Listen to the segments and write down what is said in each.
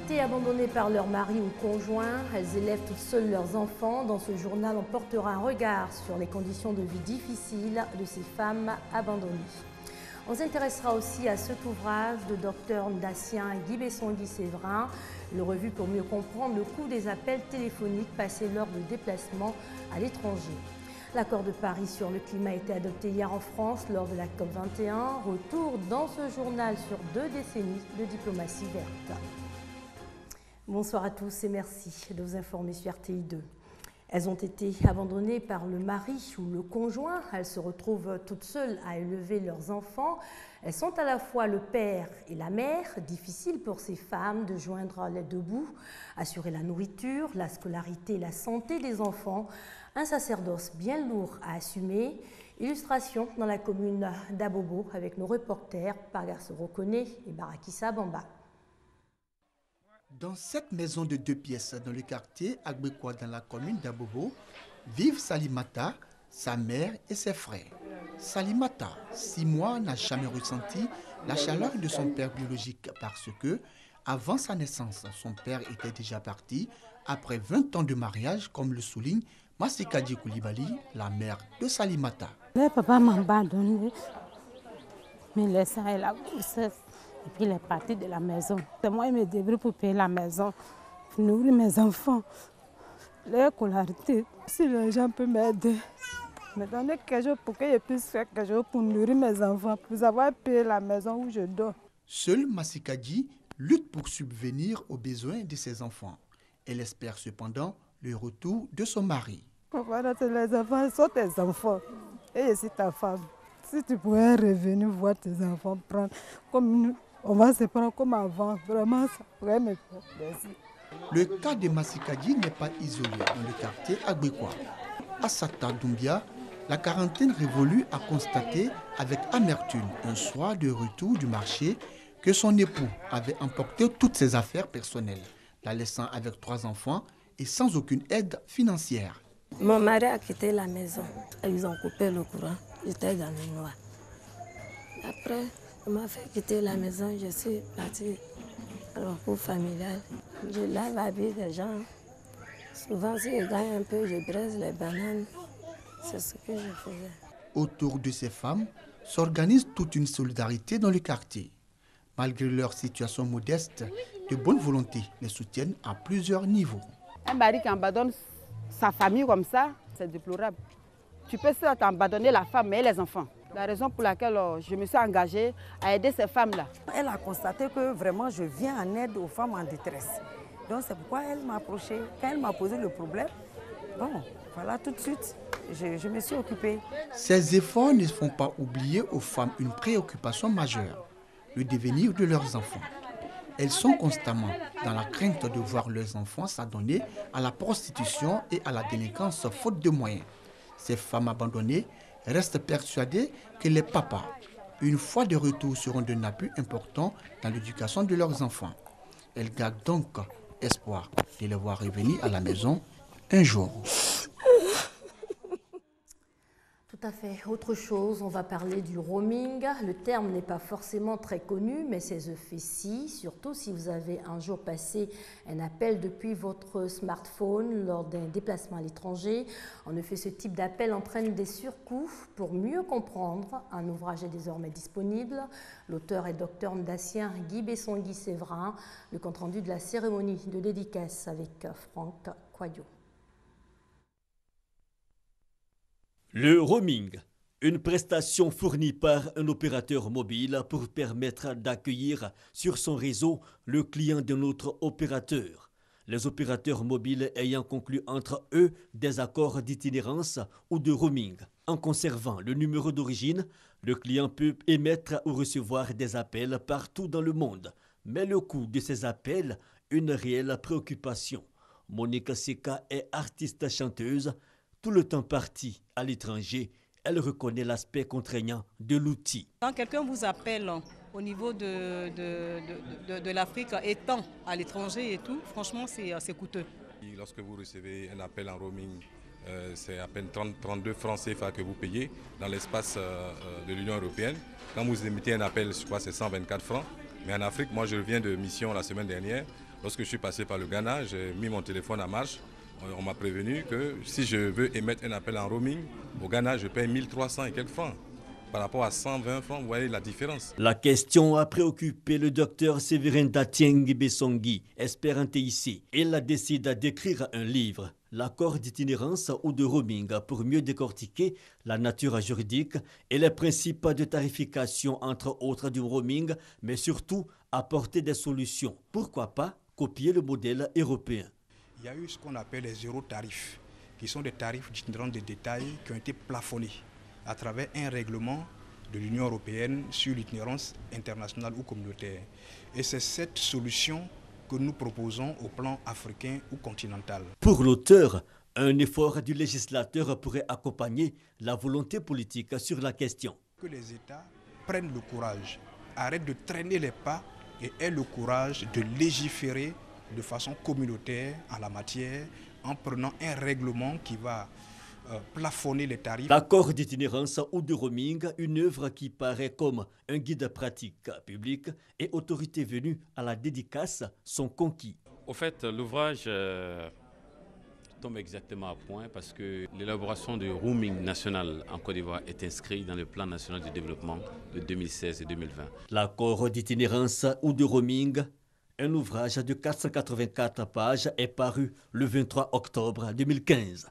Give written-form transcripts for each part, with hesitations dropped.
été abandonnées par leur mari ou conjoint, elles élèvent toutes seules leurs enfants. Dans ce journal, on portera un regard sur les conditions de vie difficiles de ces femmes abandonnées. On s'intéressera aussi à cet ouvrage de Dr Ndassien Guy-Besson-Guy-Séverin, le revue pour mieux comprendre le coût des appels téléphoniques passés lors de déplacements à l'étranger. L'accord de Paris sur le climat a été adopté hier en France lors de la COP21. Retour dans ce journal sur 2 décennies de diplomatie verte. Bonsoir à tous et merci de vous informer sur RTI2. Elles ont été abandonnées par le mari ou le conjoint. Elles se retrouvent toutes seules à élever leurs enfants. Elles sont à la fois le père et la mère. Difficile pour ces femmes de joindre les deux bouts, assurer la nourriture, la scolarité, la santé des enfants. Un sacerdoce bien lourd à assumer. Illustration dans la commune d'Abobo avec nos reporters Pagas Rokone et Barakissa Bamba. Dans cette maison de 2 pièces dans le quartier Agbekwa dans la commune d'Abobo, vivent Salimata, sa mère et ses frères. Salimata, 6 mois, n'a jamais ressenti la chaleur de son père biologique parce que, avant sa naissance, son père était déjà parti après 20 ans de mariage, comme le souligne Massikadji Koulibaly, la mère de Salimata. Le papa m'a abandonné, mais laissé à la grossesse. Et puis il est parti de la maison. C'est moi qui me débrouille pour payer la maison, pour nourrir mes enfants, leur scolarité. Si les gens peuvent m'aider, me donner quelque chose pour que je puisse faire quelque chose pour nourrir mes enfants, pour avoir payé la maison où je dors. Seule Massikadji lutte pour subvenir aux besoins de ses enfants. Elle espère cependant le retour de son mari. Voilà, les enfants sont tes enfants et je suis ta femme. Si tu pouvais revenir voir tes enfants prendre comme nous, on va se prendre comme avant. Vraiment, ça pourrait me faire plaisir. Le cas de Massikadji n'est pas isolé dans le quartier Agbekwa. À Sata Doumbia, la quarantaine révolue a constaté avec amertume un soir de retour du marché que son époux avait emporté toutes ses affaires personnelles, la laissant avec 3 enfants et sans aucune aide financière. Mon mari a quitté la maison. Ils ont coupé le courant. J'étais dans le noir. Après, on m'a fait quitter la maison. Je suis partie à l'encours familial. Je lave la vie des gens. Souvent, si je gagne un peu, je braise les bananes. C'est ce que je faisais. Autour de ces femmes s'organise toute une solidarité dans le quartier. Malgré leur situation modeste, de bonne volonté les soutiennent à plusieurs niveaux. Un mari qui abandonne sa famille comme ça, c'est déplorable. Tu peux t'abandonner la femme et les enfants. La raison pour laquelle je me suis engagée à aider ces femmes-là. Elle a constaté que vraiment je viens en aide aux femmes en détresse. Donc c'est pourquoi elle m'a approchée. Quand elle m'a posé le problème, bon, voilà, tout de suite, je me suis occupée. Ces efforts ne font pas oublier aux femmes une préoccupation majeure, le devenir de leurs enfants. Elles sont constamment dans la crainte de voir leurs enfants s'adonner à la prostitution et à la délinquance faute de moyens. Ces femmes abandonnées restent persuadées que les papas, une fois de retour, seront d'un appui important dans l'éducation de leurs enfants. Elles gardent donc espoir de les voir revenir à la maison un jour. Tout à fait. Autre chose, on va parler du roaming. Le terme n'est pas forcément très connu, mais ses effets si, surtout si vous avez un jour passé un appel depuis votre smartphone lors d'un déplacement à l'étranger. En effet, ce type d'appel entraîne des surcoûts. Pour mieux comprendre, un ouvrage est désormais disponible. L'auteur est Dr Ndassien Guy-Besson-Guy-Séverin. Le compte-rendu de la cérémonie de dédicace avec Franck Coyot. Le roaming, une prestation fournie par un opérateur mobile pour permettre d'accueillir sur son réseau le client d'un autre opérateur. Les opérateurs mobiles ayant conclu entre eux des accords d'itinérance ou de roaming. En conservant le numéro d'origine, le client peut émettre ou recevoir des appels partout dans le monde. Mais le coût de ces appels, une réelle préoccupation. Monica Seka est artiste chanteuse. Tout le temps partie à l'étranger, elle reconnaît l'aspect contraignant de l'outil. Quand quelqu'un vous appelle au niveau de l'Afrique, étant à l'étranger et tout, franchement, c'est coûteux. Lorsque vous recevez un appel en roaming, c'est à peine 32 francs CFA que vous payez dans l'espace de l'Union européenne. Quand vous émettez un appel, je crois que c'est 124 francs. Mais en Afrique, moi je reviens de mission la semaine dernière, Lorsque je suis passé par le Ghana, j'ai mis mon téléphone à marche. On m'a prévenu que si je veux émettre un appel en roaming, au Ghana, je paye 1300 et quelques francs. Par rapport à 120 francs, vous voyez la différence. La question a préoccupé le docteur Séverin Datieng Bessongui, expert en TIC. Il décide d'écrire un livre, l'accord d'itinérance ou de roaming, pour mieux décortiquer la nature juridique et les principes de tarification, entre autres du roaming, mais surtout apporter des solutions. Pourquoi pas copier le modèle européen? Il y a eu ce qu'on appelle les zéro tarifs, qui sont des tarifs d'itinérance de détail qui ont été plafonnés à travers un règlement de l'Union européenne sur l'itinérance internationale ou communautaire. Et c'est cette solution que nous proposons au plan africain ou continental. Pour l'auteur, un effort du législateur pourrait accompagner la volonté politique sur la question. Que les États prennent le courage, arrêtent de traîner les pas et aient le courage de légiférer de façon communautaire en la matière en prenant un règlement qui va plafonner les tarifs. L'accord d'itinérance ou de roaming, une œuvre qui paraît comme un guide pratique. Public et autorités venues à la dédicace sont conquis. Au fait, l'ouvrage tombe exactement à point parce que l'élaboration du roaming national en Côte d'Ivoire est inscrite dans le plan national de développement de 2016 et 2020. L'accord d'itinérance ou de roaming, un ouvrage de 484 pages, est paru le 23 octobre 2015.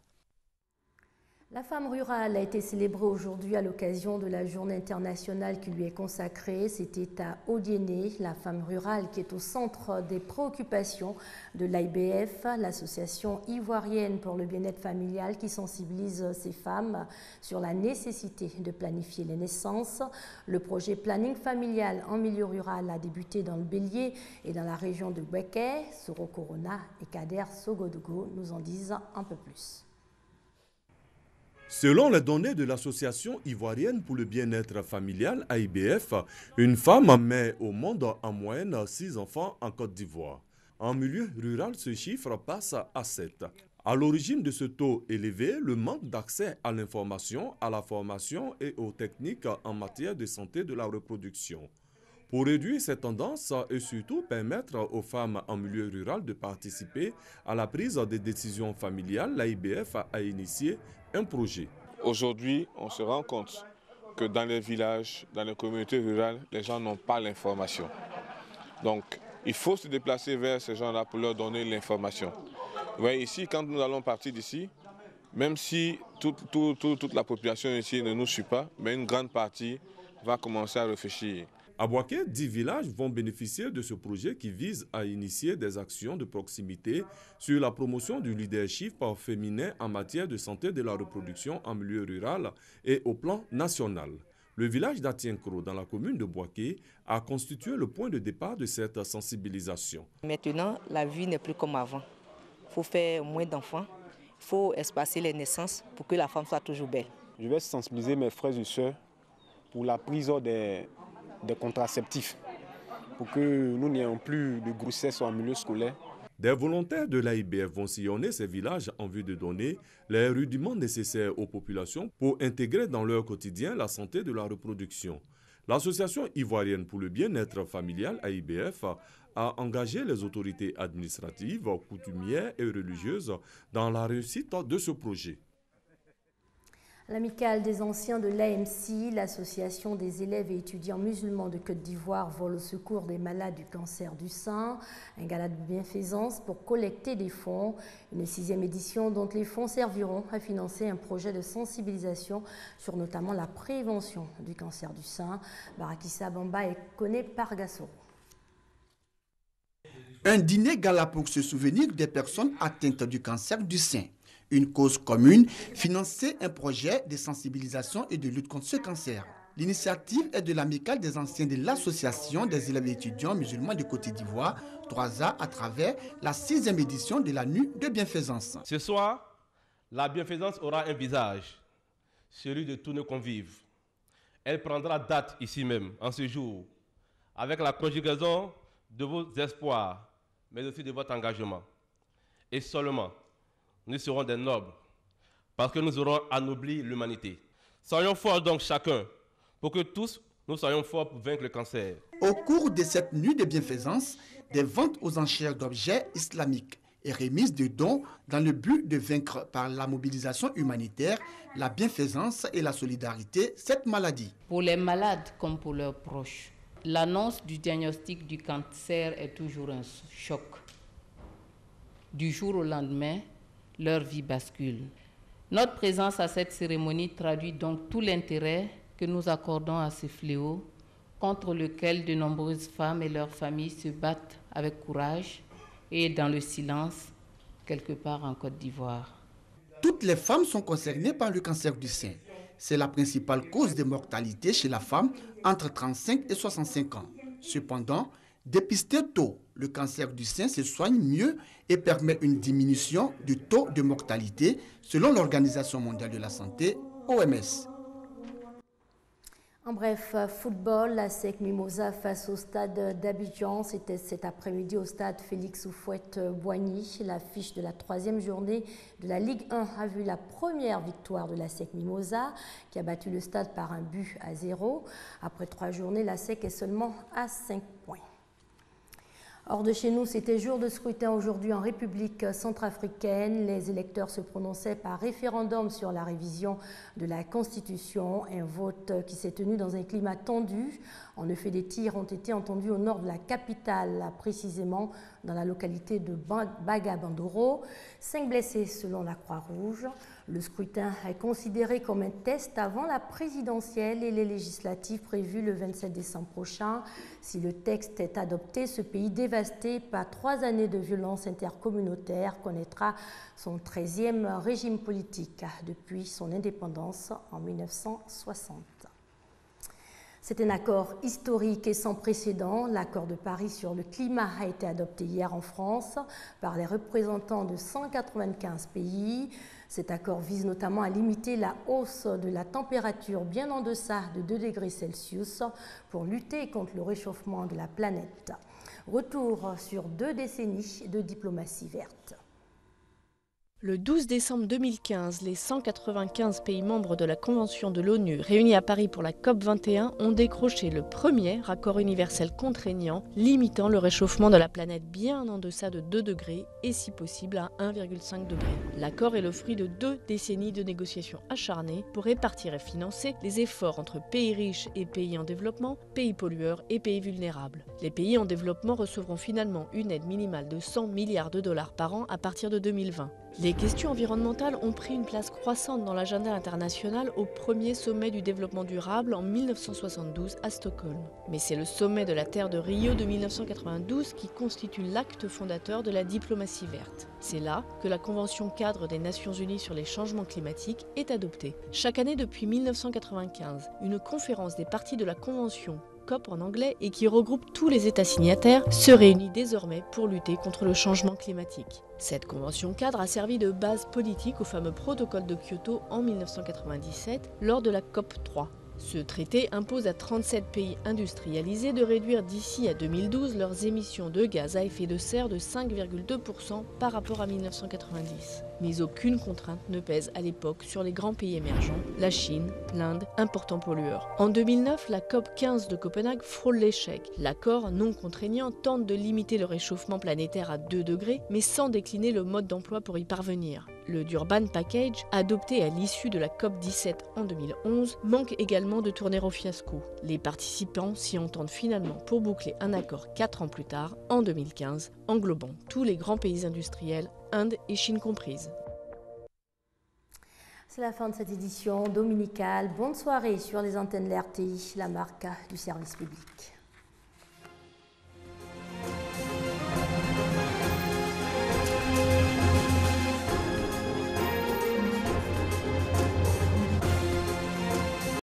La femme rurale a été célébrée aujourd'hui à l'occasion de la journée internationale qui lui est consacrée. C'était à Odiéné, la femme rurale qui est au centre des préoccupations de l'AIBF, l'association ivoirienne pour le bien-être familial qui sensibilise ces femmes sur la nécessité de planifier les naissances. Le projet Planning familial en milieu rural a débuté dans le Bélier et dans la région de Bouéké. Soro Corona et Kader Sogodogo nous en disent un peu plus. Selon les données de l'Association ivoirienne pour le bien-être familial, AIBF, une femme met au monde en moyenne 6 enfants en Côte d'Ivoire. En milieu rural, ce chiffre passe à 7. À l'origine de ce taux élevé, le manque d'accès à l'information, à la formation et aux techniques en matière de santé de la reproduction. Pour réduire ces tendances et surtout permettre aux femmes en milieu rural de participer à la prise des décisions familiales, l'AIBF a initié un projet. Aujourd'hui, on se rend compte que dans les villages, dans les communautés rurales, les gens n'ont pas l'information. Donc, il faut se déplacer vers ces gens-là pour leur donner l'information. Vous voyez, ici, quand nous allons partir d'ici, même si toute la population ici ne nous suit pas, mais une grande partie va commencer à réfléchir. À Bouaké, 10 villages vont bénéficier de ce projet qui vise à initier des actions de proximité sur la promotion du leadership féminin en matière de santé de la reproduction en milieu rural et au plan national. Le village d'Atienkro, dans la commune de Bouaké, a constitué le point de départ de cette sensibilisation. Maintenant, la vie n'est plus comme avant. Il faut faire moins d'enfants, il faut espacer les naissances pour que la femme soit toujours belle. Je vais sensibiliser mes frères et sœurs pour la prise des contraceptifs, pour que nous n'ayons plus de grossesse en milieu scolaire. Des volontaires de l'AIBF vont sillonner ces villages en vue de donner les rudiments nécessaires aux populations pour intégrer dans leur quotidien la santé de la reproduction. L'Association ivoirienne pour le bien-être familial, AIBF, a engagé les autorités administratives, coutumières et religieuses dans la réussite de ce projet. L'amicale des anciens de l'AMC, l'association des élèves et étudiants musulmans de Côte d'Ivoire, vole au secours des malades du cancer du sein. Un gala de bienfaisance pour collecter des fonds. Une 6e édition dont les fonds serviront à financer un projet de sensibilisation sur notamment la prévention du cancer du sein. Barakissa Bamba et Kone Pargassoro. Un dîner gala pour se souvenir des personnes atteintes du cancer du sein. Une cause commune, financer un projet de sensibilisation et de lutte contre ce cancer. L'initiative est de l'amicale des anciens de l'association des élèves et étudiants musulmans de Côte d'Ivoire, 3A, à travers la 6e édition de la nuit de bienfaisance. Ce soir, la bienfaisance aura un visage, celui de tous nos convives. Elle prendra date ici même, en ce jour, avec la conjugaison de vos espoirs, mais aussi de votre engagement. Et seulement, nous serons des nobles, parce que nous aurons anobli l'humanité. Soyons forts donc chacun, pour que tous nous soyons forts pour vaincre le cancer. Au cours de cette nuit de bienfaisance, des ventes aux enchères d'objets islamiques et remises de dons dans le but de vaincre par la mobilisation humanitaire, la bienfaisance et la solidarité cette maladie. Pour les malades comme pour leurs proches, l'annonce du diagnostic du cancer est toujours un choc. Du jour au lendemain, leur vie bascule. Notre présence à cette cérémonie traduit donc tout l'intérêt que nous accordons à ce fléau contre lequel de nombreuses femmes et leurs familles se battent avec courage et dans le silence, quelque part en Côte d'Ivoire. Toutes les femmes sont concernées par le cancer du sein. C'est la principale cause de mortalité chez la femme entre 35 et 65 ans. Cependant, dépister tôt le cancer du sein se soigne mieux et permet une diminution du taux de mortalité selon l'Organisation mondiale de la santé, OMS. En bref, football, la SEC Mimosa face au stade d'Abidjan. C'était cet après-midi au stade Félix Houphouët-Boigny. L'affiche de la 3e journée de la Ligue 1 a vu la première victoire de la SEC Mimosa qui a battu le stade par 1-0. Après 3 journées, la SEC est seulement à 5 points. Hors de chez nous, c'était jour de scrutin aujourd'hui en République centrafricaine. Les électeurs se prononçaient par référendum sur la révision de la Constitution, un vote qui s'est tenu dans un climat tendu. En effet, des tirs ont été entendus au nord de la capitale, précisément dans la localité de Bagabandoro. 5 blessés selon la Croix-Rouge. Le scrutin est considéré comme un test avant la présidentielle et les législatives prévues le 27 décembre prochain. Si le texte est adopté, ce pays dévasté par 3 années de violence intercommunautaire connaîtra son 13e régime politique depuis son indépendance en 1960. C'est un accord historique et sans précédent. L'accord de Paris sur le climat a été adopté hier en France par les représentants de 195 pays. Cet accord vise notamment à limiter la hausse de la température bien en deçà de 2 degrés Celsius pour lutter contre le réchauffement de la planète. Retour sur 2 décennies de diplomatie verte. Le 12 décembre 2015, les 195 pays membres de la Convention de l'ONU réunis à Paris pour la COP21 ont décroché le premier accord universel contraignant limitant le réchauffement de la planète bien en deçà de 2 degrés et si possible à 1,5 degré. L'accord est le fruit de 2 décennies de négociations acharnées pour répartir et financer les efforts entre pays riches et pays en développement, pays pollueurs et pays vulnérables. Les pays en développement recevront finalement une aide minimale de 100 milliards de dollars par an à partir de 2020. Les questions environnementales ont pris une place croissante dans l'agenda international au premier sommet du développement durable en 1972 à Stockholm. Mais c'est le sommet de la Terre de Rio de 1992 qui constitue l'acte fondateur de la diplomatie verte. C'est là que la Convention cadre des Nations Unies sur les changements climatiques est adoptée. Chaque année depuis 1995, une conférence des parties de la Convention, COP en anglais, et qui regroupe tous les États signataires, se réunit désormais pour lutter contre le changement climatique. Cette convention cadre a servi de base politique au fameux protocole de Kyoto en 1997 lors de la COP 3. Ce traité impose à 37 pays industrialisés de réduire d'ici à 2012 leurs émissions de gaz à effet de serre de 5,2% par rapport à 1990. Mais aucune contrainte ne pèse à l'époque sur les grands pays émergents, la Chine, l'Inde, importants pollueurs. En 2009, la COP 15 de Copenhague frôle l'échec. L'accord non contraignant tente de limiter le réchauffement planétaire à 2 degrés, mais sans décliner le mode d'emploi pour y parvenir. Le Durban Package, adopté à l'issue de la COP 17 en 2011, manque également de tourner au fiasco. Les participants s'y entendent finalement pour boucler un accord 4 ans plus tard, en 2015, englobant tous les grands pays industriels, Inde et Chine comprises. C'est la fin de cette édition dominicale. Bonne soirée sur les antennes de l'RTI, la marque du service public.